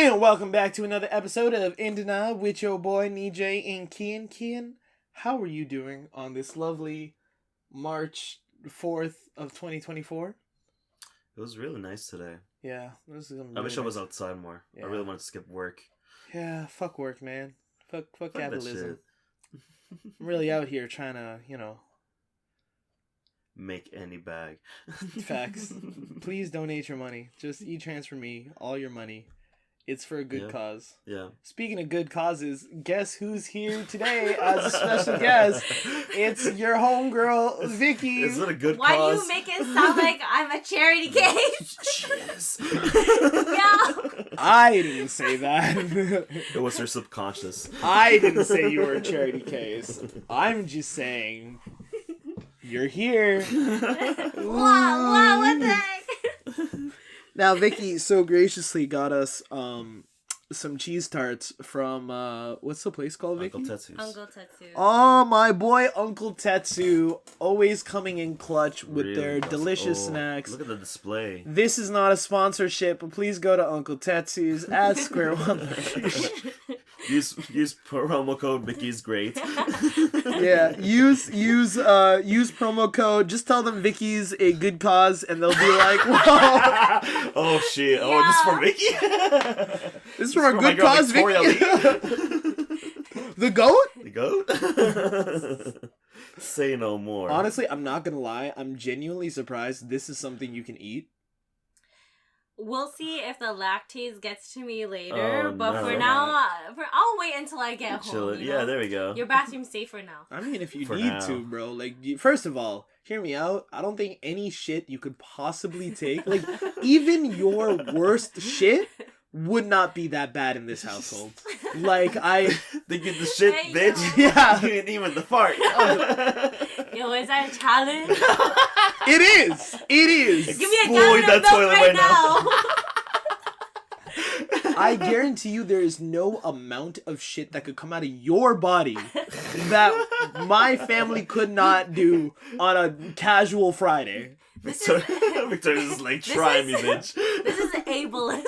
And welcome back to another episode of Insta with your boy Nejay and Kiyan. Kiyan, how are you doing on this lovely March 4th of 2024? It was really nice today. Yeah, this is really I wish nice. I was outside more. Yeah. I really want to skip work. Yeah, fuck work, man. Fuck Fuck capitalism. I'm really out here trying to, make any bag. Facts. Please donate your money. Just e-transfer me all your money. It's for a good cause. Yeah. Speaking of good causes, guess who's here today as a special guest? It's your homegirl, Vicky. Is it a good cause? Why do you make it sound like I'm a charity case? Cheers. Yeah. I didn't say that. It was her subconscious. I didn't say you were a charity case. I'm just saying you're here. Wow, what the heck? Now, Vicky so graciously got us some cheese tarts from, what's the place called, Vicky? Uncle Tetsu's. Uncle Tetsu. Oh, my boy Uncle Tetsu, always coming in clutch with Really their delicious Oh, snacks. Look at the display. This is not a sponsorship, but please go to Uncle Tetsu's at Square One. Use promo code Vicky's great. Yeah, use promo code. Just tell them Vicky's a good cause, and they'll be like, "Whoa!" Oh shit! Yeah. Oh, this is for Vicky. This is for a good cause, Vicky. The goat. The goat. Say no more. Honestly, I'm not gonna lie. I'm genuinely surprised. This is something you can eat. We'll see if the lactase gets to me later, Oh, but no. for now, I'll wait until I get home. You know? Yeah, there we go. Your bathroom's safer now. I mean, if you For need now. to, bro. Like, first of all, hear me out. I don't think any shit you could possibly take, like, even your worst shit would not be that bad in this household. Like, They get the shit, Hey, bitch. yo. Yeah. You ain't even the fart. Yo, is that a challenge? It is. It is. Give me a Exploit gallon that of milk toilet right right now. I guarantee you there is no amount of shit that could come out of your body that my family could not do on a casual Friday. Victoria's just like, try me, bitch. This is ableist.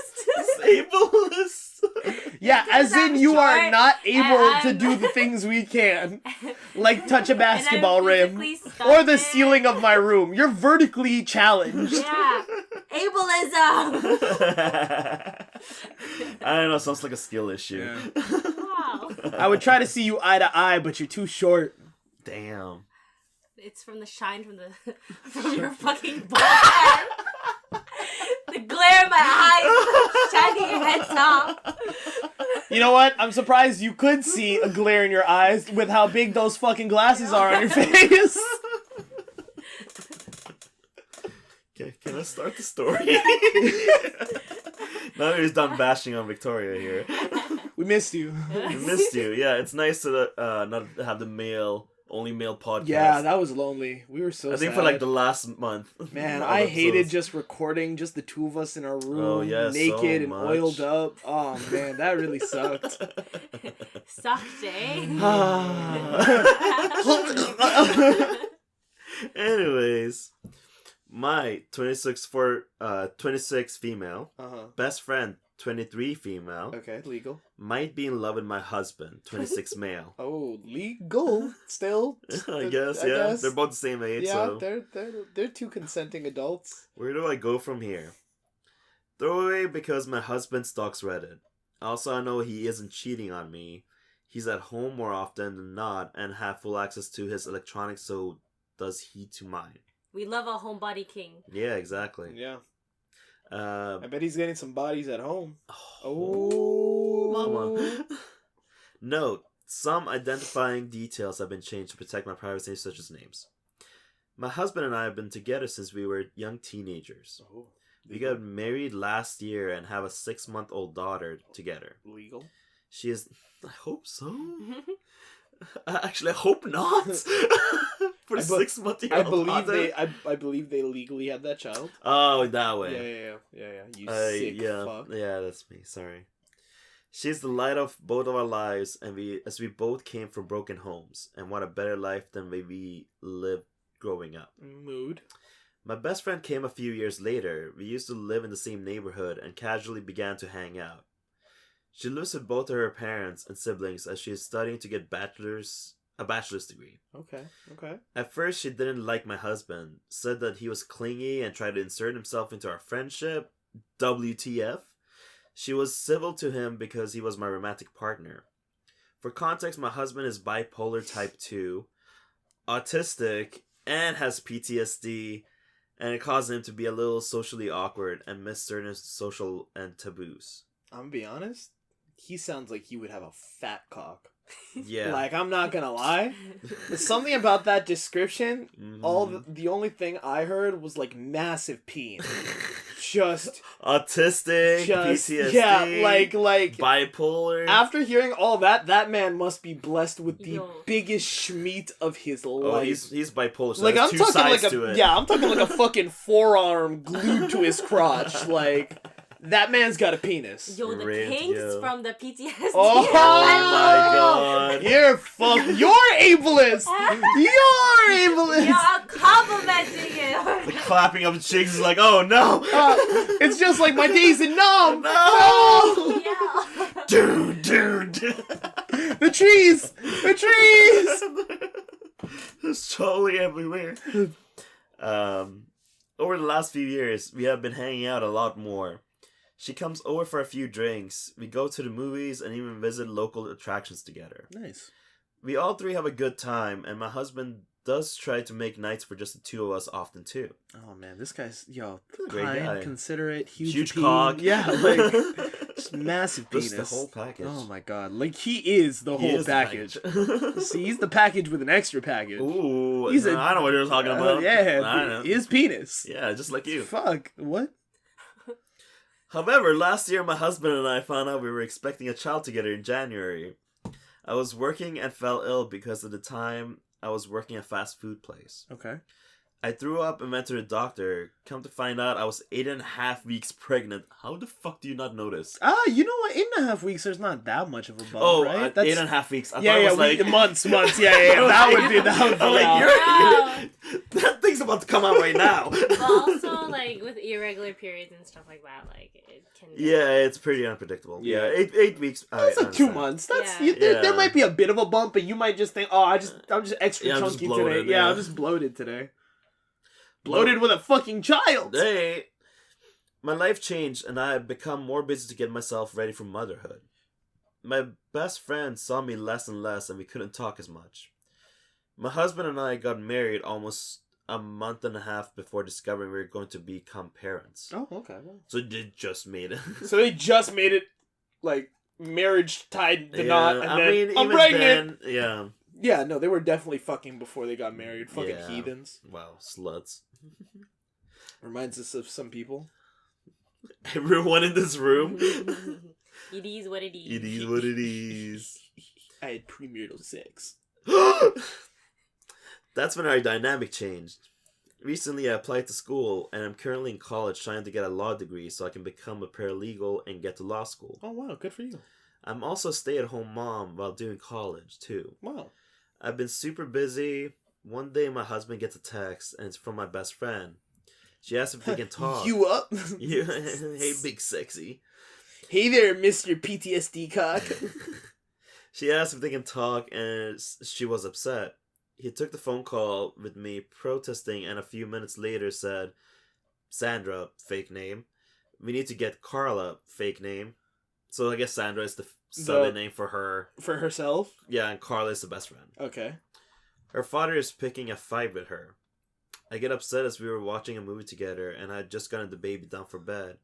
Ableist. Yeah, Because as in I'm you are short not able and to I'm- do the things we can. Like touch a And I'm basketball rim. physically Or the stunted. ceiling of my room. You're vertically challenged. Yeah. Ableism. I don't know, sounds like a skill issue. Yeah. Wow. I would try to see you eye to eye, but you're too short. Damn. It's from the shine from your fucking bald head. The glare in my eyes, shining your head top. You know what? I'm surprised you could see a glare in your eyes with how big those fucking glasses are on your face. Okay, can I start the story? Now he's done bashing on Victoria here. We missed you. We missed you. Yeah, it's nice to not have the only male podcast. Yeah, that was lonely. We were so I think sad. for like the last month. Man, of I hated episodes. just recording just the two of us in our room, Oh, yeah, naked so and much. oiled up. Oh man, that really sucked. Sucked, eh? Anyways, my 26 female, Uh-huh. best friend 23 female, Okay, legal. might be in love with my husband 26 male. Oh, legal still. I guess, I yeah. guess. They're both the same age, Yeah, so they're two consenting adults. where do I go from here? Throw away because my husband stalks Reddit. Also, I know he isn't cheating on me. He's at home more often than not and have full access to his electronics, so does he to mine. We love a homebody king. Yeah, exactly. Yeah, I bet he's getting some bodies at home. Oh, Oh, mama. Note, some identifying details have been changed to protect my privacy, such as names. My husband and I have been together since we were young teenagers. Oh, We got married last year and have a 6-month-old daughter together. legal. She is... I hope so. Actually, I hope not. For the 6-month-old daughter. I believe they legally had that child. Oh, that way. Yeah. You sick fuck. Yeah, that's me. Sorry. She's the light of both of our lives, and we both came from broken homes and want a better life than we lived growing up. Mood. My best friend came a few years later. We used to live in the same neighborhood and casually began to hang out. She lives with both of her parents and siblings as she is studying to get a bachelor's degree. Okay. At first, she didn't like my husband, said that he was clingy and tried to insert himself into our friendship. WTF. She was civil to him because he was my romantic partner. For context, my husband is bipolar type 2, autistic, and has PTSD, and it caused him to be a little socially awkward and miss certain social and taboos. I'm gonna be honest. He sounds like he would have a fat cock. Yeah. Like, I'm not gonna lie. There's something about that description. Mhm. The only thing I heard was like massive peen. Just Autistic, PTSD, yeah, like bipolar. after hearing all that, that man must be blessed with the Yo. biggest schmeat of his life. Oh, he's bipolar. So like, there's I'm two talking sides like to it. I'm talking like a fucking forearm glued to his crotch. Like, that man's got a penis. Yo, the Rant, kinks yo. from the PTSD. Oh, my God. You're ableist. You're ableist. Yo, I'm complimenting The you. clapping of cheeks is like, oh no. It's just like my days in numb. No. Yeah. Dude. The trees. It's totally everywhere. Over the last few years, we have been hanging out a lot more. She comes over for a few drinks. We go to the movies and even visit local attractions together. Nice. We all three have a good time, and my husband does try to make nights for just the two of us often too. Oh man, this guy's Great kind, guy. considerate, Huge peen. cock. Yeah, like just massive penis. Just the whole package. Oh my god, like he is the He whole is the package. package. See, he's the package with an extra package. Ooh, He's I know what you're talking about. Yeah, I know. his penis. Yeah, just like you. Fuck, what? However, last year my husband and I found out we were expecting a child together in January. I was working and fell ill because at the time I was working at a fast food place. Okay. I threw up and went to the doctor. Come to find out I was 8.5 weeks pregnant. How the fuck do you not notice? You know what? 8.5 weeks, there's not that much of a bump, Oh, right? 8.5 weeks. I thought yeah, it was like... months. Yeah. That would be I'm like, Wow. that thing's about to come out right now. But also, like, with irregular periods and stuff like that, like, it can get... Yeah, it's pretty unpredictable. Yeah. Yeah, eight weeks. That's like 2 understand. months. That's Yeah. there might be a bit of a bump, but you might just think, I'm just extra Yeah, I'm just chunky bloated, today. Yeah, yeah. I'm just bloated today. Bloated with a fucking child. Hey, my life changed and I have become more busy to get myself ready for motherhood. My best friend saw me less and less and we couldn't talk as much. My husband and I got married almost a month and a half before discovering we were going to become parents. Oh, okay. Well. So they just made it. So they just made it, like, marriage tied the knot, and I then, mean, I'm even pregnant! then, yeah. Yeah, no, they were definitely fucking before they got married. Fucking Yeah. heathens. Wow, sluts. Reminds us of some people. Everyone in this room. It is what it is. It is what it is. I had premarital sex. That's when our dynamic changed. Recently, I applied to school, and I'm currently in college trying to get a law degree so I can become a paralegal and get to law school. Oh, wow, good for you. I'm also a stay-at-home mom while doing college, too. Wow. I've been super busy. One day, my husband gets a text, and it's from my best friend. She asks if they can talk. You up? Yeah. Hey, big sexy. Hey there, Mr. PTSD cock. She asked if they can talk, and she was upset. He took the phone call with me protesting, and a few minutes later said, Sandra, fake name. We need to get Carla, fake name. So I guess Sandra is the southern name for her. For herself? Yeah, and Carla is the best friend. Okay. Her father is picking a fight with her. I get upset as we were watching a movie together, and I had just gotten the baby down for bed.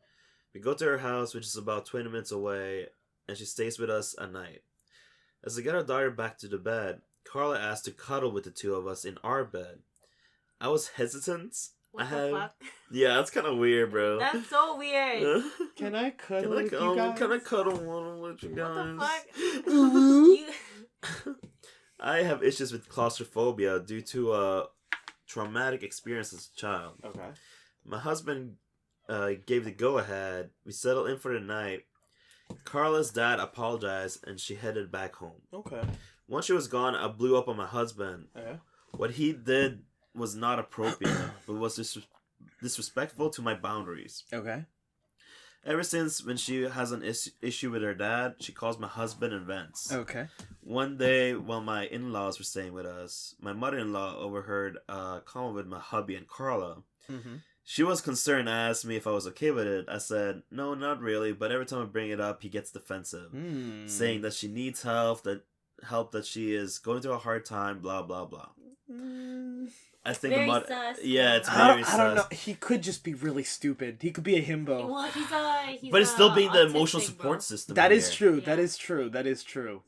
We go to her house, which is about 20 minutes away, and she stays with us at night. As I get our daughter back to the bed, Carla asked to cuddle with the two of us in our bed. I was hesitant. What the fuck? Yeah, that's kind of weird, bro. That's so weird. Can I cuddle with you guys? Can I cuddle one with you guys? What the fuck? Ooh. You... I have issues with claustrophobia due to a traumatic experience as a child. Okay. My husband gave the go-ahead. We settled in for the night. Carla's dad apologized and she headed back home. Okay. Once she was gone, I blew up on my husband. Yeah. What he did was not appropriate, but was disrespectful to my boundaries. Okay. Ever since when she has an issue with her dad, she calls my husband and vents. Okay. One day, while my in-laws were staying with us, my mother-in-law overheard a call with my hubby and Carla. Mm-hmm. She was concerned and asked me if I was okay with it. I said, no, not really, but every time I bring it up, he gets defensive, saying that she needs help that she is going through a hard time, blah, blah, blah. I think very the sus. yeah, it's very sus. I don't know. He could just be really stupid. He could be a himbo. Well, he's but it's still being the autistic, emotional bro. support system. That is here. true. Yeah. That is true. That is true.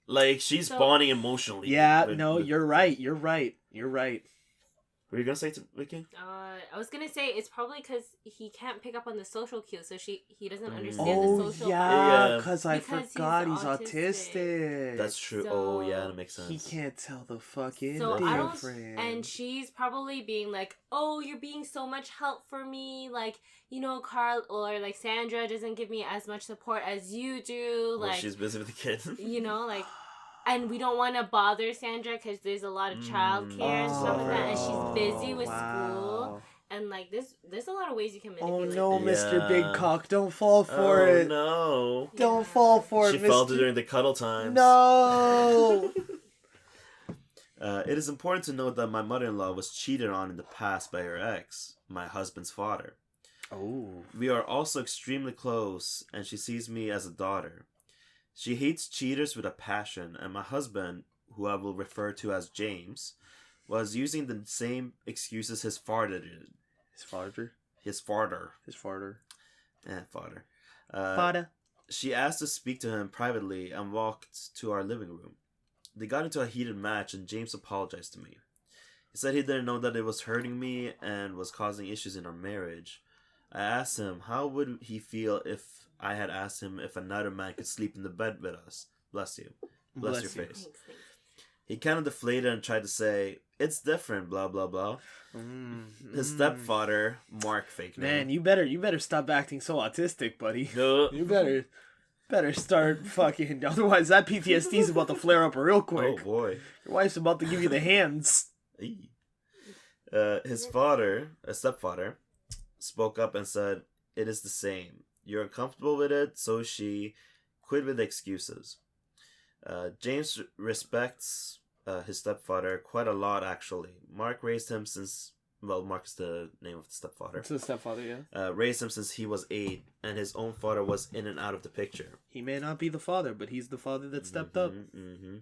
Like, she's bonding emotionally. Yeah, you're right. You're right. You're right. What are you gonna say to Vicky? I was gonna say it's probably because he can't pick up on the social cues, so he doesn't understand the Oh, social. yeah, because I Because forgot he's he's autistic. That's true. So, yeah, that makes sense. He can't tell the fucking So I don't, difference. and she's probably being like, "Oh, you're being so much help for me, like Carl or like Sandra doesn't give me as much support as you do, Well, like she's busy with the kid. like." And we don't want to bother Sandra because there's a lot of childcare and stuff like that, and she's busy with school. And like there's a lot of ways you can manipulate. Oh no, them. Mr. Big Cock, don't fall for it. No. Don't fall for She it, fell Mr. during the cuddle times. No. It is important to note that my mother-in-law was cheated on in the past by her ex, my husband's father. Oh. We are also extremely close, and she sees me as a daughter. She hates cheaters with a passion, and my husband, who I will refer to as James, was using the same excuses his father did. His father? His father. His father. Father. Father. She asked to speak to him privately and walked to our living room. They got into a heated match, and James apologized to me. He said he didn't know that it was hurting me and was causing issues in our marriage. I asked him how would he feel if I had asked him if another man could sleep in the bed with us. Bless you. Bless your face. Thanks. He kind of deflated and tried to say, it's different, blah, blah, blah. His stepfather, Mark, fake name. Man, you better stop acting so autistic, buddy. No. You better start fucking. Otherwise, that PTSD is about to flare up real quick. Oh, boy. Your wife's about to give you the hands. His father, a stepfather, spoke up and said, it is the same. You're uncomfortable with it, so she quit with excuses. James respects his stepfather quite a lot, actually. Mark raised him since... Well, Mark is the name of the stepfather. It's the stepfather, yeah. Raised him since he was 8, and his own father was in and out of the picture. He may not be the father, but he's the father that stepped up. Mm-hmm.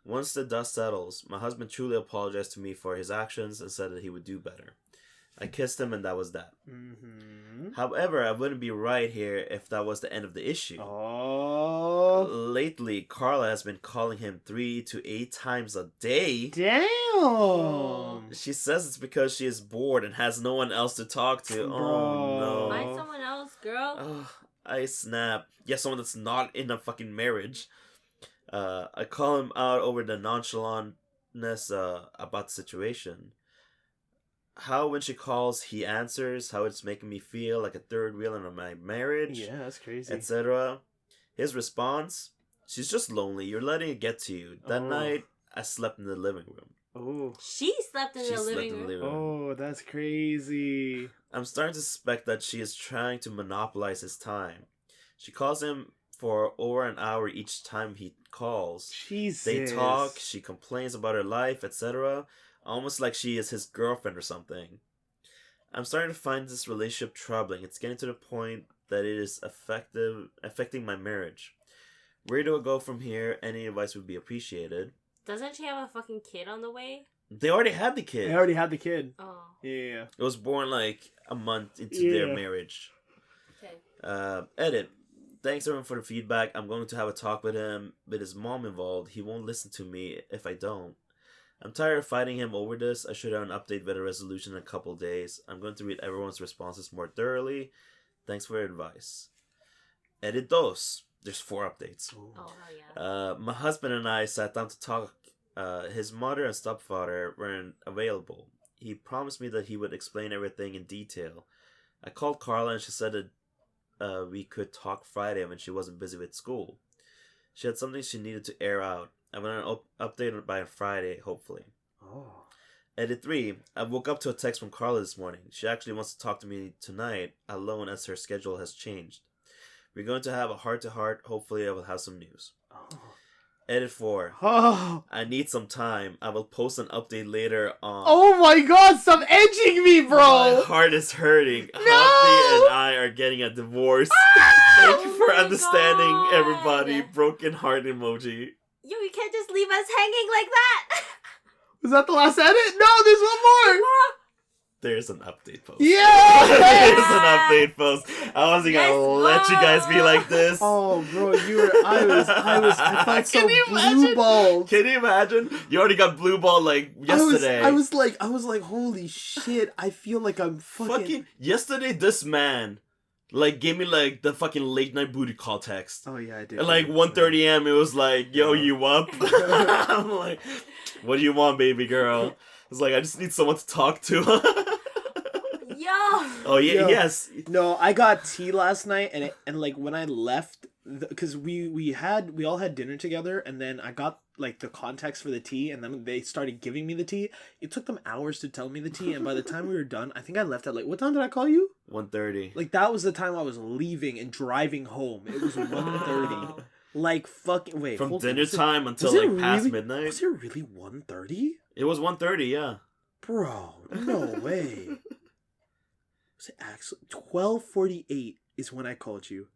Once the dust settles, my husband truly apologized to me for his actions and said that he would do better. I kissed him, and that was that. Mm-hmm. However, I wouldn't be right here if that was the end of the issue. Oh. Lately, Carla has been calling him 3 to 8 times a day. Damn. She says it's because she is bored and has no one else to talk to. Bro. Oh, no. Find someone else, girl. Ugh, I snap. Yeah, someone that's not in a fucking marriage. I call him out over the nonchalantness about the situation. How when she calls, he answers. How it's making me feel like a third wheel in my marriage. Yeah, that's crazy. Etc. His response: she's just lonely. You're letting it get to you. That night, I slept in the living room. Oh. She slept in the living room. Oh, that's crazy. I'm starting to suspect that she is trying to monopolize his time. She calls him for over an hour each time he calls. Jesus. They talk. She complains about her life, etc. Almost like she is his girlfriend or something. I'm starting to find this relationship troubling. It's getting to the point that it is affecting my marriage. Where do I go from here? Any advice would be appreciated. Doesn't she have a fucking kid on the way? They already had the kid. They already had the kid. Oh. Yeah. It was born like a month into their marriage. Okay. Edit. Thanks everyone for the feedback. I'm going to have a talk with him. With his mom involved, he won't listen to me if I don't. I'm tired of fighting him over this. I should have an update with a resolution in a couple days. I'm going to read everyone's responses more thoroughly. Thanks for your advice. Edit dos. There's 4 updates. Oh, hell yeah. My husband and I sat down to talk. His mother and stepfather weren't available. He promised me that he would explain everything in detail. I called Carla and she said that we could talk Friday when she wasn't busy with school. She had something she needed to air out. I'm going to update her by Friday, hopefully. Oh. Edit 3. I woke up to a text from Carla this morning. She actually wants to talk to me tonight, alone, as her schedule has changed. We're going to have a heart-to-heart. Hopefully I will have some news. Oh. Edit 4. Oh. I need some time. I will post an update later on. Oh my god, stop edging me, bro! My heart is hurting. No! Hubby and I are getting a divorce. Thank you for my understanding, God. everybody. Broken heart emoji. Yo, you can't just leave us hanging like that. Was that the last edit? No, there's one more! There's an update post. Yeah! There's an update post. I wasn't gonna Yes, let you guys be like this. Oh, bro, I felt so Can you imagine? blue balled. Can you imagine? You already got blue ball like yesterday. I was like, holy shit, I feel like I'm fucking... Yesterday, this man, like, gave me, like, the fucking late night booty call text. Oh, yeah, I did. At, like, 1:30 a.m., it was like, yo, you up? I'm like, what do you want, baby girl? It's like, I just need someone to talk to. Yo. Oh, yeah, Yo. yes. No, I got tea last night, and like, when I left, because we all had dinner together, and then I got, like, the context for the tea, and then they started giving me the tea. It took them hours to tell me the tea, and by the time we were done, I think I left at, like, what time did I call you? 1:30. Like, that was the time I was leaving and driving home. It was 1:30. Like, fucking, wait. From hold on. dinner time until, was it like, past really- midnight. Was it really 1:30? It was 1:30, yeah. Bro, no way. Was it actually 12:48 is when I called you.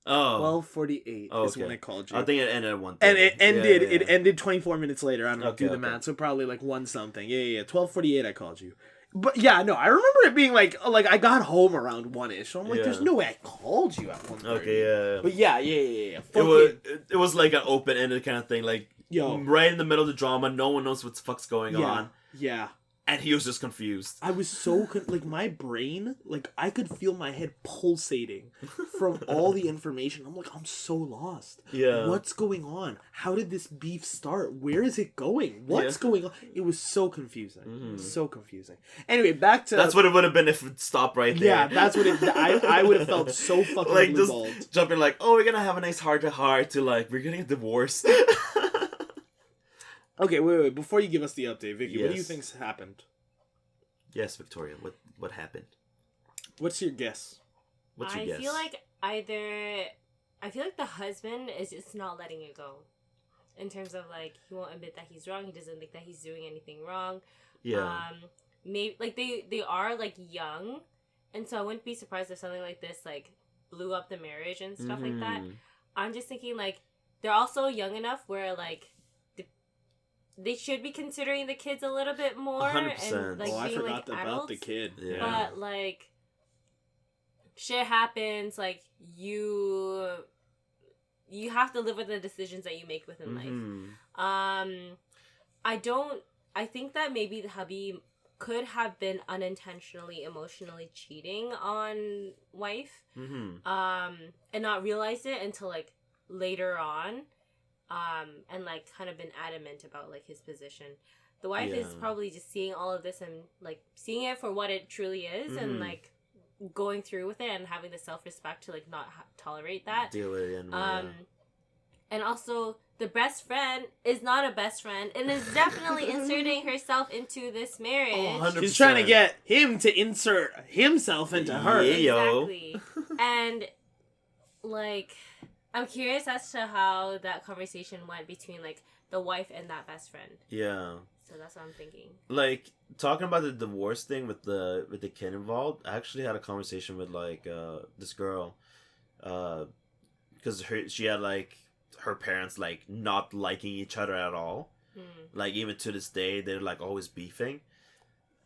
Oh. 12:48 is when I called you. I think it ended at 1:30. And it ended. Yeah, yeah. It ended 24 minutes later. I don't know. Okay, Do the okay. math. So probably like 1 something. Yeah. 12:48. I called you. But yeah, no. I remember it being like I got home around 1ish. So I'm like, Yeah. there's no way I called you at 1:30. Okay, yeah. But yeah. It was like an open-ended kind of thing. Like, Yo. right in the middle of the drama, no one knows what the fuck's going on. Yeah. And he was just confused. I was so like my brain, like I could feel my head pulsating from all the information. I'm like, I'm so lost. Yeah. What's going on? How did this beef start? Where is it going? What's going on? It was so confusing. Mm-hmm. So confusing. Anyway, back to That's what it would have been if it stopped right there. Yeah, that's what it. I would have felt so fucking like just blue-balled. jumping like, oh, we're gonna have a nice heart-to-heart to like, we're getting a divorce. Okay, wait. Before you give us the update, Vicky, what do you Yes. think's happened? Yes, Victoria. What happened? What's your guess? What's your I guess? feel like the husband is just not letting it go. In terms of like, he won't admit that he's wrong. He doesn't think that he's doing anything wrong. Yeah. Maybe like they are like young, and so I wouldn't be surprised if something like this like blew up the marriage and stuff like that. Mhm. I'm just thinking like they're also young enough where like they should be considering the kids a little bit more 100%. and like I being forgot like about adults. the kid. Yeah. But like shit happens, like you have to live with the decisions that you make within Mhm. life. I think that maybe the hubby could have been unintentionally emotionally cheating on wife. Mhm. And not realized it until like later on. And like kind of been adamant about like his position. The wife is Yeah. probably just seeing all of this and like seeing it for what it truly is and Mhm. like going through with it and having the self-respect to like not tolerate that. Deal with it. And also the best friend is not a best friend and is definitely inserting herself into this marriage. Oh, 100%. She's trying to get him to insert himself into her. Yeah. yo. Exactly. And like I'm curious as to how that conversation went between like the wife and that best friend. Yeah. So that's what I'm thinking. Like talking about the divorce thing with the kid involved, I actually had a conversation with like this girl, because she had like her parents like not liking each other at all. Like even to this day they're like always beefing,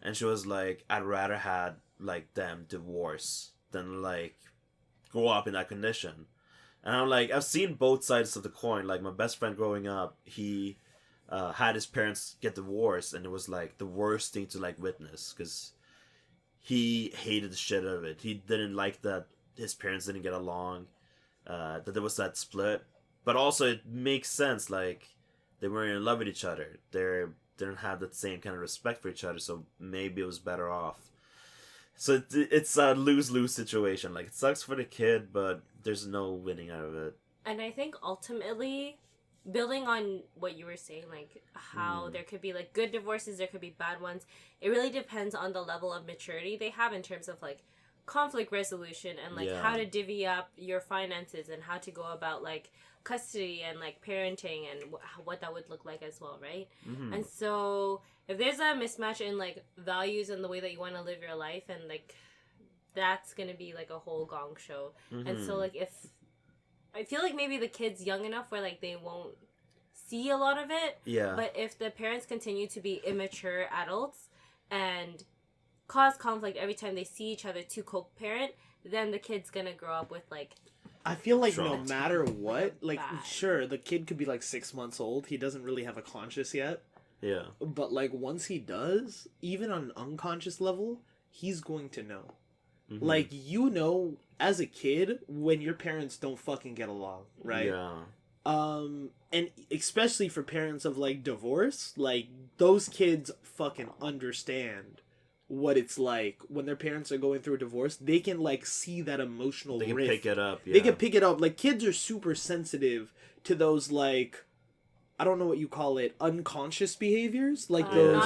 and she was like, I'd rather had like them divorce than like grow up in that condition. And I'm like, I've seen both sides of the coin. Like my best friend growing up, he had his parents get divorced, and it was like the worst thing to like witness because he hated the shit out of it. He didn't like that his parents didn't get along, that there was that split. But also it makes sense, like they weren't in love with each other. They didn't have that same kind of respect for each other, so maybe it was better off. So it's a lose-lose situation. Like, it sucks for the kid, but there's no winning out of it. And I think ultimately building on what you were saying, like how there could be like good divorces, there could be bad ones. It really depends on the level of maturity they have in terms of like conflict resolution and like how to divvy up your finances and how to go about like custody and like parenting and what that would look like as well, right? And so if there's a mismatch in like values and the way that you want to live your life, and like that's gonna be like a whole gong show. And so like if I feel like maybe the kid's young enough where like they won't see a lot of it, but if the parents continue to be immature adults and cause conflict every time they see each other to co-parent, then the kid's gonna grow up with like, I feel like no matter what, like sure, the kid could be like 6 months old, he doesn't really have a conscious yet, but like once he does, even on an unconscious level, he's going to know. Like, you know, as a kid, when your parents don't fucking get along, right? And especially for parents of like divorce, like those kids fucking understand what it's like when their parents are going through a divorce. They can like see that emotional rift. They can pick it up. They can pick it up. Like, kids are super sensitive to those, like, I don't know what you call it, unconscious behaviors, like those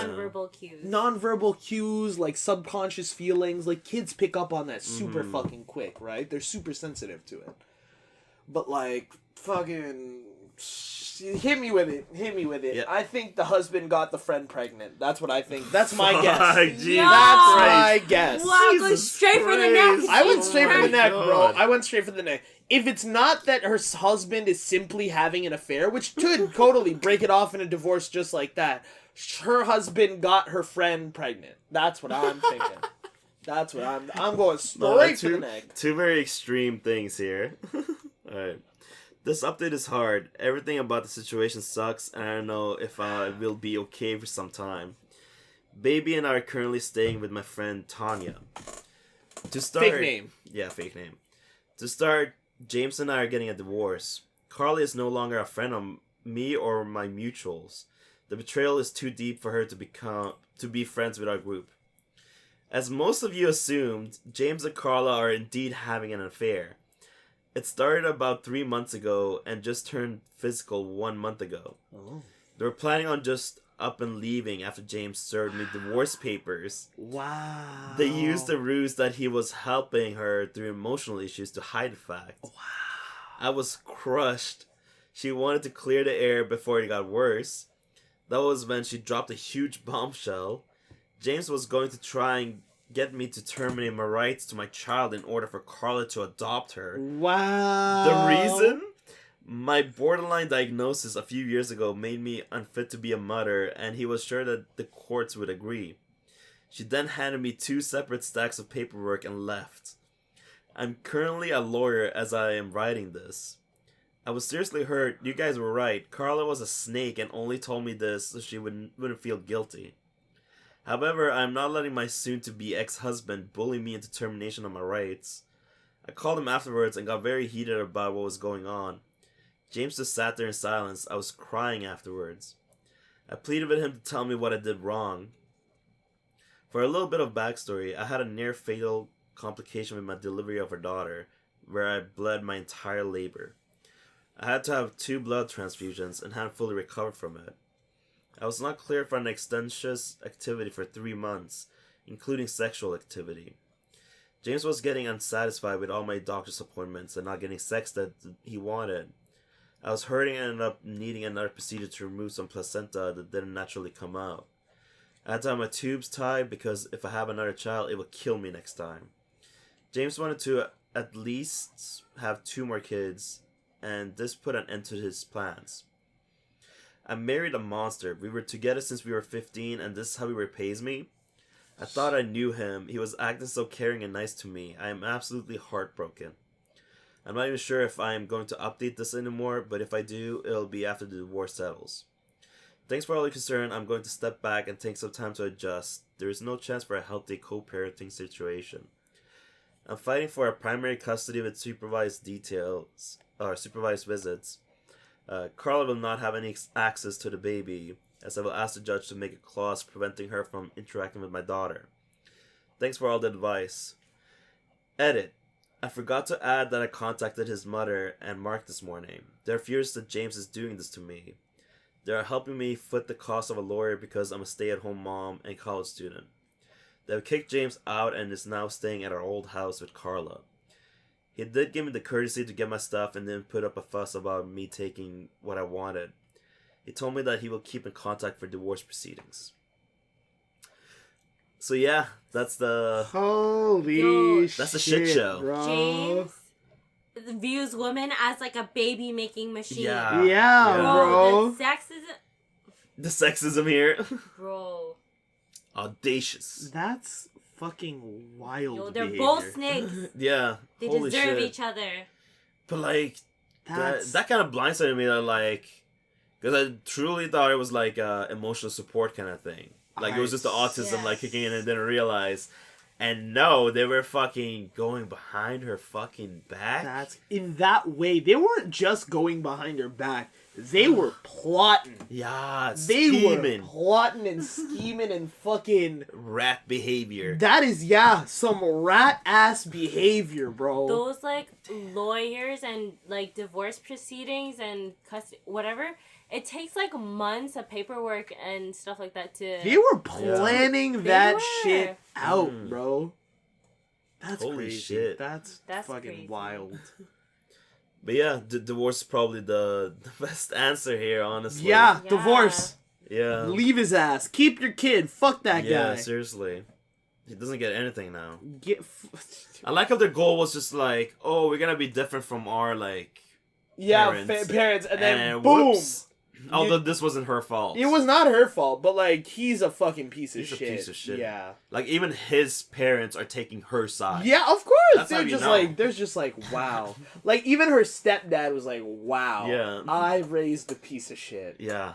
nonverbal cues, like subconscious feelings. Like, kids pick up on that super fucking quick, right? They're super sensitive to it. But like, fucking hit me with it. Yeah. I think the husband got the friend pregnant. That's what I think. That's my guess. Jesus That's my guess. Wow, go straight for the neck. I went straight for the neck, bro. God. I went straight for the neck. If it's not that her husband is simply having an affair, which could totally break it off in a divorce just like that, her husband got her friend pregnant. That's what I'm thinking. That's what I'm going straight for the neck. Two very extreme things here. Alright. This update is hard. Everything about the situation sucks, and I don't know if I will be okay for some time. Baby and I are currently staying with my friend Tanya. To start, Fake name. Yeah, fake name. To start, James and I are getting a divorce. Carly is no longer a friend of me or my mutuals. The betrayal is too deep for her to be friends with our group. As most of you assumed, James and Carla are indeed having an affair. It started about 3 months ago and just turned physical 1 month ago. Oh. They were planning on just up and leaving after James served me divorce papers. Wow. They used the ruse that he was helping her through emotional issues to hide the fact. Wow. I was crushed. She wanted to clear the air before it got worse. That was when she dropped a huge bombshell. James was going to try and get me to terminate my rights to my child in order for Carla to adopt her. Wow. The reason? My borderline diagnosis a few years ago made me unfit to be a mother, and he was sure that the courts would agree. She then handed me 2 separate stacks of paperwork and left. I'm currently a lawyer as I am writing this. I was seriously hurt. You guys were right. Carla was a snake and only told me this so she wouldn't feel guilty. However, I'm not letting my soon-to-be ex-husband bully me into termination of my rights. I called him afterwards and got very heated about what was going on. James just sat there in silence. I was crying afterwards. I pleaded with him to tell me what I did wrong. For a little bit of backstory, I had a near-fatal complication with my delivery of her daughter, where I bled my entire labor. I had to have 2 blood transfusions and hadn't fully recovered from it. I was not cleared for an extensive activity for 3 months, including sexual activity. James was getting unsatisfied with all my doctor's appointments and not getting sex that he wanted. I was hurting and ended up needing another procedure to remove some placenta that didn't naturally come out. I had to have my tubes tied because if I have another child, it will kill me next time. James wanted to at least have 2 more kids, and this put an end to his plans. I married a monster. We were together since we were 15, and this is how he repays me? I thought I knew him. He was acting so caring and nice to me. I am absolutely heartbroken. I'm not even sure if I am going to update this anymore, but if I do, it'll be after the divorce settles. Thanks for all your concern. I'm going to step back and take some time to adjust. There is no chance for a healthy co-parenting situation. I'm fighting for a primary custody with supervised visits. Carla will not have any access to the baby, as I will ask the judge to make a clause preventing her from interacting with my daughter. Thanks for all the advice. Edit. I forgot to add that I contacted his mother and Mark this morning. They're furious that James is doing this to me. They're helping me foot the cost of a lawyer because I'm a stay-at-home mom and college student. They've kicked James out and is now staying at our old house with Carla. He did give me the courtesy to get my stuff and then put up a fuss about me taking what I wanted. He told me that he will keep in contact for divorce proceedings. So yeah, that's the... Holy shit, that's a shit show. Bro. James views women as like a baby making machine. Yeah, bro. bro. The sexism here. Bro. Audacious. That's fucking wild. Yo, they're behavior. both snakes. Yeah. They holy deserve shit. each other. But like, that kind of blindsided me. That like, because I truly thought it was like emotional support kind of thing. Like it was just the autism like kicking in and didn't realize. And no, they were fucking going behind her fucking back. That's in that way. They weren't just going behind her back. They were plotting. Yeah, They scheming. were plotting and scheming and fucking Rat behavior. That is some rat ass behavior, bro. Those like lawyers and like divorce proceedings and whatever. It takes like months of paperwork and stuff like that to... They were planning that shit out, Mm. bro. That's Holy crazy. shit. That's fucking crazy. wild. But yeah, divorce is probably the best answer here, honestly. Yeah, divorce. Yeah. Leave his ass. Keep your kid. Fuck that guy. Yeah, seriously. He doesn't get anything now. Get. I like how their goal was just like, oh, we're gonna be different from our like parents, and then boom. whoops. Although this wasn't her fault. It was not her fault, but like he's a fucking piece of shit. He's a piece of shit. Yeah. Like even his parents are taking her side. Yeah, of course. That's how you know. They're just like, wow. Like even her stepdad was like, wow. Yeah. I raised a piece of shit. Yeah.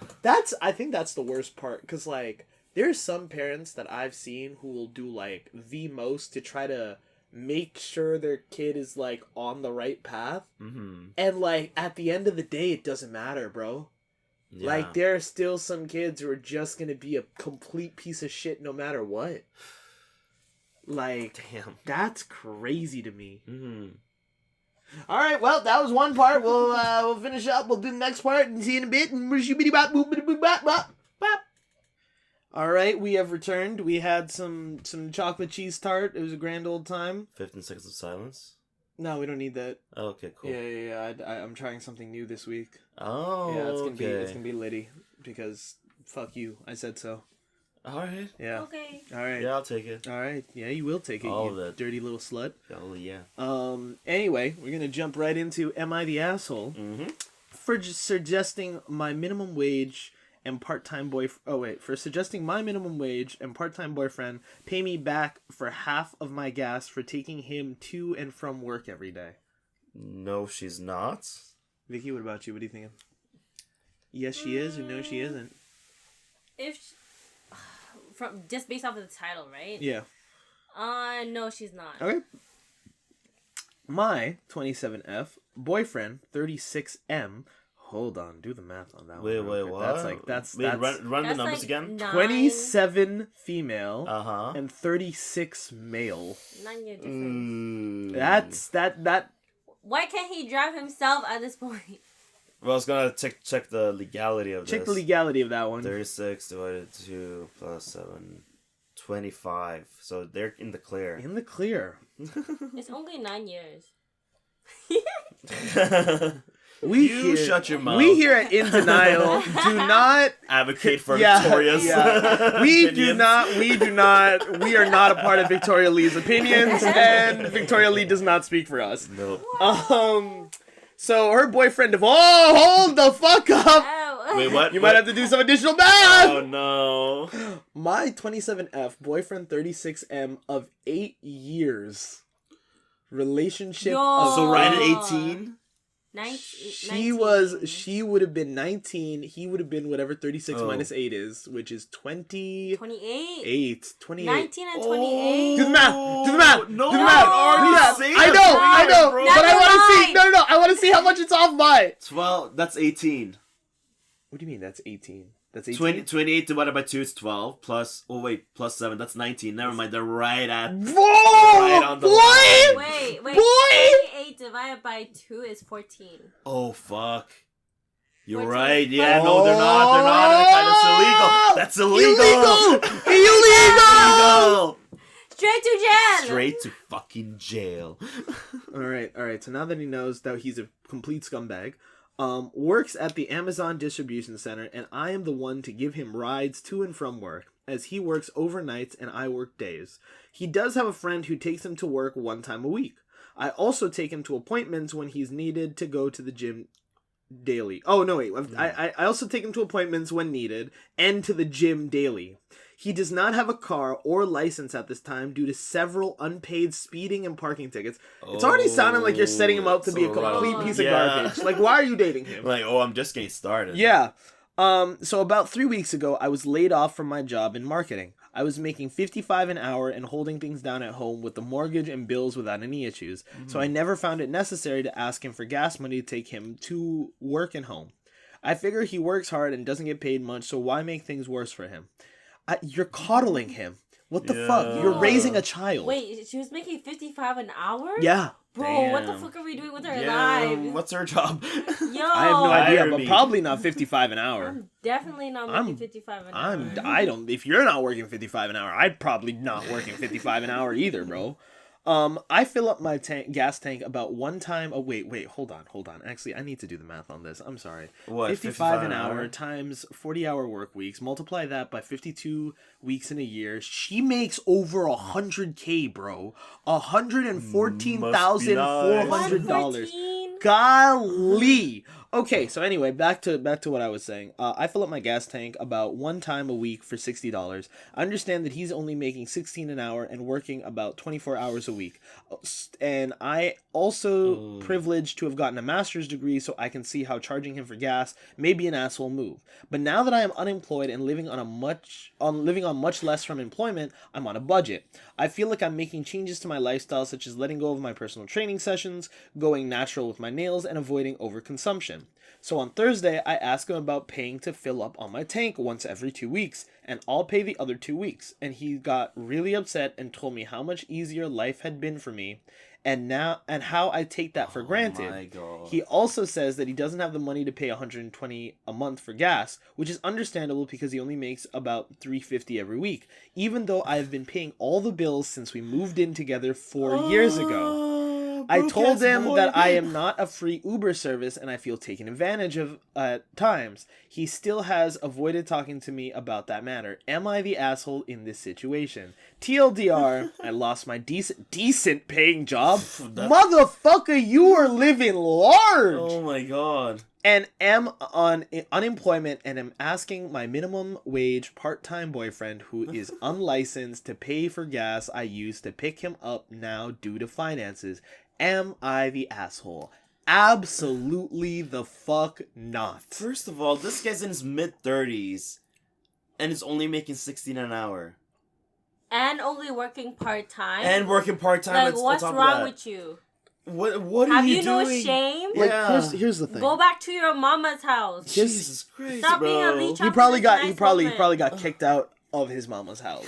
I think that's the worst part, because like there's some parents that I've seen who will do like the most to try to make sure their kid is like on the right path. Mm-hmm. And like at the end of the day, it doesn't matter, bro. Yeah. Like there are still some kids who are just gonna be a complete piece of shit no matter what. Like, damn, that's crazy to me. Mm-hmm. All right, well, that was one part. We'll finish up. We'll do the next part and see you in a bit. All right, we have returned. We had some chocolate cheese tart. It was a grand old time. 15 seconds of silence. No, we don't need that. Oh, okay, cool. Yeah. I'm trying something new this week. Oh, yeah, okay. It's gonna be Liddy because fuck you. I said so. All right. Yeah. Okay. All right. Yeah, I'll take it. All right. Yeah, you will take it. All you of it. dirty little slut. Oh yeah. Anyway, we're gonna jump right into Am I the Asshole? Mm-hmm. For suggesting my minimum wage and part-time for suggesting my minimum wage and part-time boyfriend pay me back for half of my gas for taking him to and from work every day. No, she's not. Vicky, what about you? What are you thinking? Yes, she is, or no, she isn't. From just based off of the title, right? Yeah. No, she's not. Okay. My 27F boyfriend 36M. Hold on, do the math on that Wait, one. wait, what? That's run the numbers like again. 27 female Uh-huh. and 36 male. 9 year difference. That's that. Why can't he drive himself at this point? Well, I was gonna check the legality of this. Check the legality of that one. 36 divided 2 plus 7. 25. So they're in the clear. In the clear. It's only 9 years. Shut your mouth. We here at In Denial do not advocate for Victoria's. Yeah. We do not. We are not a part of Victoria Lee's opinions, and Victoria Lee does not speak for us. Nope. So her boyfriend hold the fuck up. Oh. Wait, what? You might have to do some additional math. Oh no. My 27F boyfriend 36M of 8 years relationship. Yo. So right at 18. She would have been 19. He would have been whatever 36 minus 8 is, which is 28. 28. 28. 19 and 28. Do the math. Do the math. No, do the math. I know. Never But I want to see. mind. No. I want to see how much it's off by. 12. That's 18. What do you mean that's 18? That's 18. 28 divided by 2 is 12. Plus 7. That's 19. Never mind. They're right at... Whoa! Right on the line. Wait. Boy! 28 divided by 2 is 14. Oh, fuck. You're 14. right. Yeah, no, they're not. That's illegal. Illegal! Straight to jail! Straight to fucking jail. Alright. So now that he knows that he's a complete scumbag, works at the Amazon distribution center, and I am the one to give him rides to and from work, as he works overnights and I work days. He does have a friend who takes him to work 1 time a week. I also take him to appointments when he's needed to go to the gym daily. Oh, no, wait. I also take him to appointments when needed and to the gym daily. He does not have a car or license at this time due to several unpaid speeding and parking tickets. It's already sounding like you're setting him up to be a complete piece of garbage. Like, why are you dating him? Like, I'm just getting started. Yeah. So about 3 weeks ago, I was laid off from my job in marketing. I was making $55 an hour and holding things down at home with the mortgage and bills without any issues. So I never found it necessary to ask him for gas money to take him to work and home. I figure he works hard and doesn't get paid much, so why make things worse for him? You're coddling him. What the fuck? You're raising a child. Wait, she was making 55 an hour? Yeah. Bro, what the fuck are we doing with our lives? What's her job? Yo, I have no idea, Hire but me. probably not 55 an hour. I'm definitely not making 55 an hour. I don't. If you're not working 55 an hour, I'd probably not working 55 an hour either, bro. I fill up my gas tank about 1 time. Oh wait, hold on. Actually, I need to do the math on this. I'm sorry. What? 55 an hour times 40-hour work weeks. Multiply that by 52 weeks in a year. She makes over $100K, bro. $114,400. Golly. Okay, so anyway, back to what I was saying. I fill up my gas tank about 1 time a week for $60. I understand that he's only making $16 an hour and working about 24 hours a week. And I also privileged to have gotten a master's degree, so I can see how charging him for gas may be an asshole move. But now that I am unemployed and living on much less from employment, I'm on a budget. I feel like I'm making changes to my lifestyle, such as letting go of my personal training sessions, going natural with my nails, and avoiding overconsumption. So on Thursday, I asked him about paying to fill up on my tank once every 2 weeks, and I'll pay the other 2 weeks. And he got really upset and told me how much easier life had been for me, and how I take that for granted. My God. He also says that he doesn't have the money to pay $120 a month for gas, which is understandable because he only makes about $350 every week, even though I've been paying all the bills since we moved in together 4 years ago. I told him that I am not a free Uber service and I feel taken advantage of at times. He still has avoided talking to me about that matter. Am I the asshole in this situation? TLDR, I lost my decent paying job. Motherfucker, you are living large! Oh my God. And am on unemployment and am asking my minimum wage part-time boyfriend who is unlicensed to pay for gas I use to pick him up now due to finances. Am I the asshole? Absolutely the fuck not. First of all, this guy's in his mid-30s and is only making $16 an hour. And only working part-time. And working part-time. Like, what's wrong with you? What are Have you you doing? no shame? Like, Yeah. here's the thing. Go back to your mama's house. Jesus Christ, Stop bro. being a leech. He probably got kicked out of his mama's house.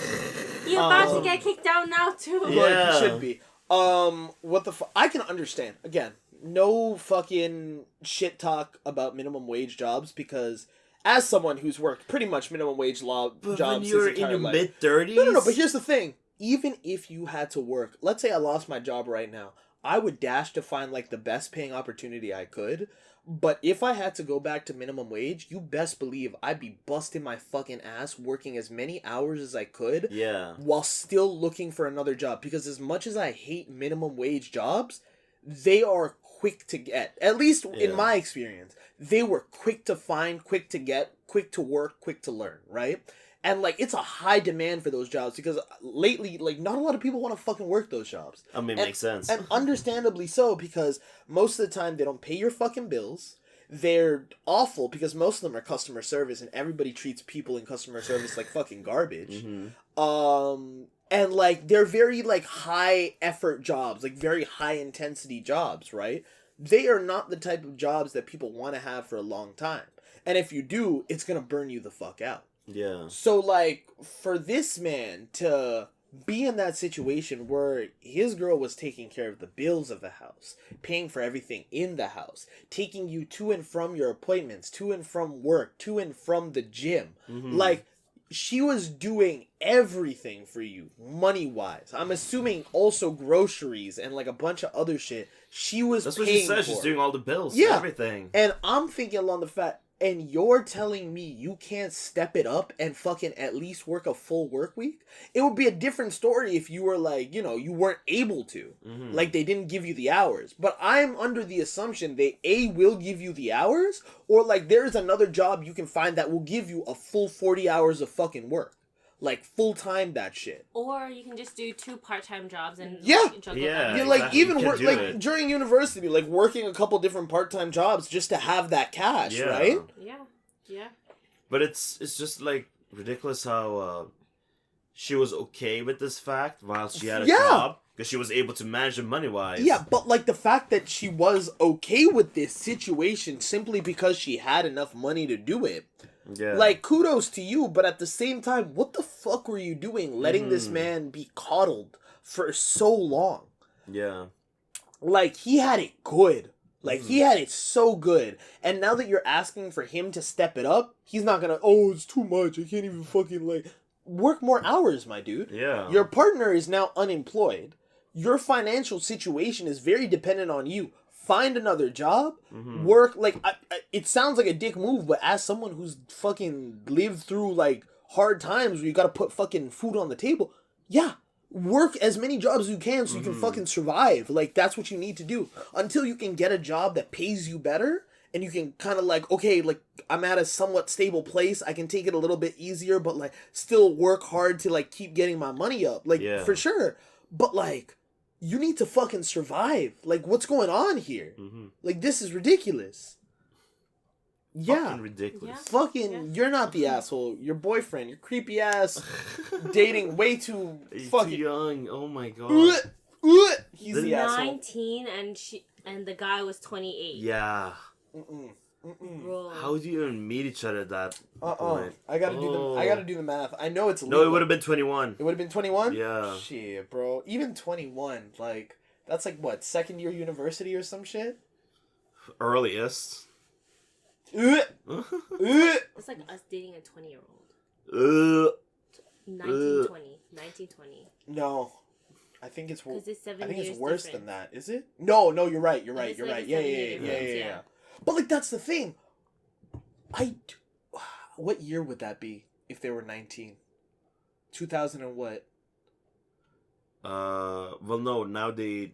He's about to get kicked out now too. Yeah. Like, he should be. What the fuck? I can understand. Again, no fucking shit talk about minimum wage jobs because as someone who's worked pretty much minimum wage jobs when you're his in entire your life. mid-30s? No, but here's the thing. Even if you had to work, let's say I lost my job right now, I would dash to find like the best paying opportunity I could. But if I had to go back to minimum wage, you best believe I'd be busting my fucking ass working as many hours as I could. Yeah. While still looking for another job. Because as much as I hate minimum wage jobs, they are quick to get. At least in my experience. They were quick to find, quick to get, quick to work, quick to learn, right? And, like, it's a high demand for those jobs because lately, like, not a lot of people want to fucking work those jobs. I mean, it makes sense. And understandably so because most of the time they don't pay your fucking bills. They're awful because most of them are customer service and everybody treats people in customer service like fucking garbage. Mm-hmm. And, like, they're very, like, high effort jobs, like, very high intensity jobs, right? they are not the type of jobs that people want to have for a long time. And if you do, it's going to burn you the fuck out. Yeah. So, like, for this man to be in that situation where his girl was taking care of the bills of the house, paying for everything in the house, taking you to and from your appointments, to and from work, to and from the gym. Like, she was doing everything for you, money-wise. I'm assuming also groceries and, like, a bunch of other shit. She was That's paying what she said. for. She's doing all the bills. Yeah. Everything. And I'm thinking along the fact, and you're telling me you can't step it up and fucking at least work a full work week? It would be a different story if you were like, you know, you weren't able to. Like, they didn't give you the hours. But I'm under the assumption they A, will give you the hours, or like there's another job you can find that will give you a full 40 hours of fucking work. Like, full-time that shit. Or you can just do 2 part-time jobs and Yeah. like, juggle Yeah, them. Yeah, like, exactly. even You can work, do like, it. during university, like, working a couple different part-time jobs just to have that cash, Yeah. right? Yeah. But it's just like ridiculous how she was okay with this fact while she had a job because she was able to manage it money wise. Yeah, but like the fact that she was okay with this situation simply because she had enough money to do it. Yeah. Like, kudos to you, but at the same time, what the fuck were you doing letting this man be coddled for so long? Yeah. Like, he had it good. Like, he had it so good. And now that you're asking for him to step it up, he's not gonna, oh, it's too much. I can't even fucking, like, work more hours, my dude. Yeah. Your partner is now unemployed. Your financial situation is very dependent on you. Find another job, work, like, it sounds like a dick move, but as someone who's fucking lived through, like, hard times where you gotta put fucking food on the table, yeah, work as many jobs as you can so you can fucking survive. Like, that's what you need to do. Until you can get a job that pays you better, and you can kind of, like, okay, like, I'm at a somewhat stable place, I can take it a little bit easier, but, like, still work hard to, like, keep getting my money up. Like, for sure. But, like, you need to fucking survive. Like, what's going on here? Like, this is ridiculous. Yeah. Fucking ridiculous. Fucking, you're not the asshole. Your boyfriend, your creepy ass, dating way too He's fucking too young. Oh my god. He's the asshole. 19 and the guy was 28. Yeah. Bro. How do you even meet each other at that point? I gotta do the math. I know it's No, legal. it would have been 21. It would have been 21? Yeah. Shit, bro. Even 21, like, that's like what, second year university or some shit? Earliest. It's like us dating a 20-year-old. 1920. No. I think it's Because it's 7 I think years it's worse difference. than that. Is it? No, you're right. You're right. It's You're like right. a Yeah. 7-year difference, yeah. But like that's the thing. What year would that be if they were 19? 2000 and what? Well, no. Now they're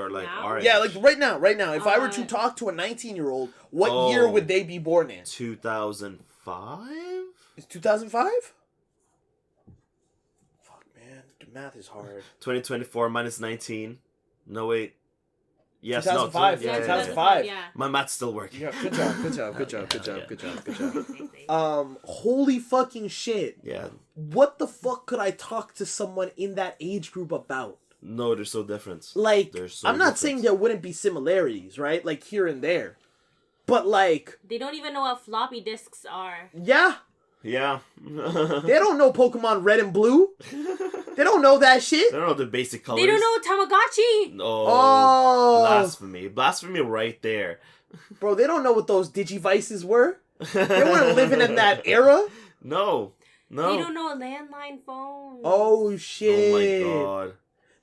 like now? our age. Yeah, like right now. If I were to talk to a 19-year-old, what year would they be born in? 2005. Is 2005? Fuck, man. The math is hard. 2024 minus 19. No wait. Yes, 2005. no. 2005. Yeah. My math's still working. Yeah, good job. Holy fucking shit. Yeah. What the fuck could I talk to someone in that age group about? No, they're so different. Like, They're so I'm not different. saying there wouldn't be similarities, right? Like, here and there. But, like... They don't even know what floppy disks are. Yeah. Yeah. They don't know Pokemon Red and Blue. They don't know that shit. They don't know the basic colors. They don't know Tamagotchi! Oh. Blasphemy. Blasphemy right there. Bro, they don't know what those Digivices were. They weren't living in that era. No. They don't know landline phones. Oh, shit. Oh my god.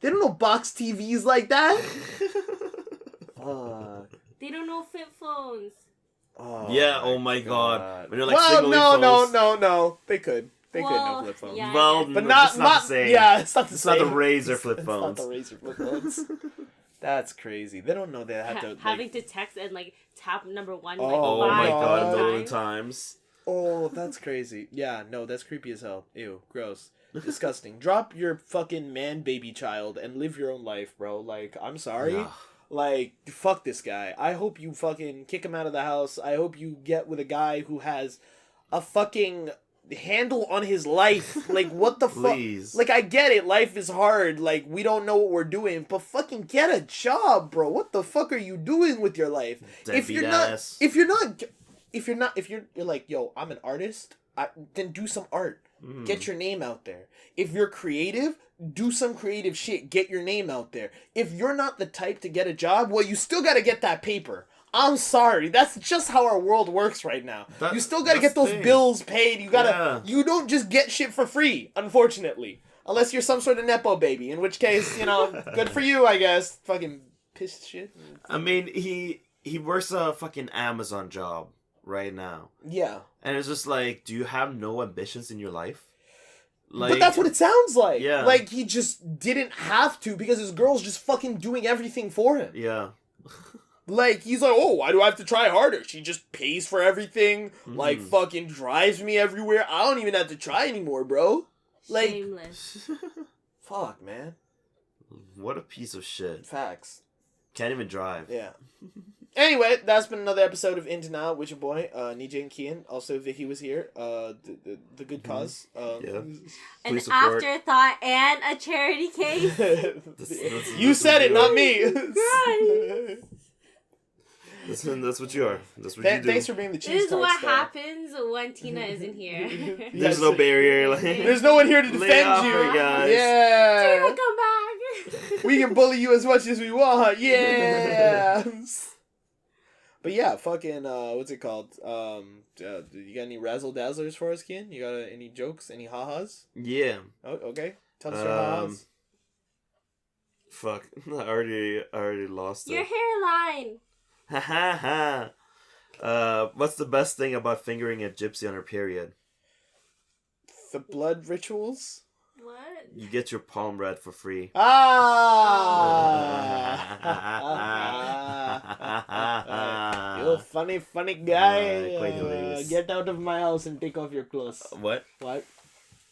They don't know box TVs like that. Fuck. They don't know flip phones. Oh, yeah, oh my god. When you're like well, signaling phones. no. They could know flip phones. yeah, Well, But it's not the same. Yeah, it's not the It's same. not the Razor flip It's phones. not the Razor flip phones. That's crazy. They don't know they have to. Like, Having to text and like tap number 1 Oh, like Oh 5 my god, a million times. times. oh, that's crazy. Yeah, no, that's creepy as hell. Ew, gross, disgusting. Drop your fucking man baby child and live your own life, bro. Like, I'm sorry. Yeah. Like, fuck this guy. I hope you fucking kick him out of the house. I hope you get with a guy who has a fucking handle on his life. Like, what the fuck? Please. Like, I get it. Life is hard. Like, we don't know what we're doing. But fucking get a job, bro. What the fuck are you doing with your life? If you're like, yo, I'm an artist, then do some art. Get your name out there. If you're creative, do some creative shit. Get your name out there. If you're not the type to get a job, well, you still got to get that paper. I'm sorry. That's just how our world works right now. You still got to get those bills paid. You don't just get shit for free, unfortunately. Unless you're some sort of Nepo baby, in which case, good for you, I guess. Fucking piss shit. I mean, he works a fucking Amazon job right now. Yeah. And it's just like, do you have no ambitions in your life? Like, but that's what it sounds like. Yeah. Like, he just didn't have to because his girl's just fucking doing everything for him. Yeah. Like, he's like, oh, why do I have to try harder? She just pays for everything, like, fucking drives me everywhere. I don't even have to try anymore, bro. Like, shameless. Fuck, man. What a piece of shit. Facts. Can't even drive. Yeah. Anyway, that's been another episode of Into Now with your boy, Nejay and Kiyan. Also, Vicky was here. The good cause. Yeah. An afterthought and a charity case. You said it, not me. Right. That's what you are. That's what you do. Thanks for being the cheese. This is what happens when Tina isn't here. There's no barrier. Like, there's no one here to defend you, guys. Yeah. Tina, come back. We can bully you as much as we want. Yeah. But yeah, fucking, what's it called? You got any razzle dazzlers for us, Kiyan? You got any jokes? Any ha-has? Yeah. Oh, okay. Tell us your ha-has. Fuck. I already lost it. Your hairline. Ha ha ha. What's the best thing about fingering a gypsy on her period? The blood rituals? What? You get your palm read for free. Ah! You're a funny guy. Quite hilarious. Get out of my house and take off your clothes. What? What?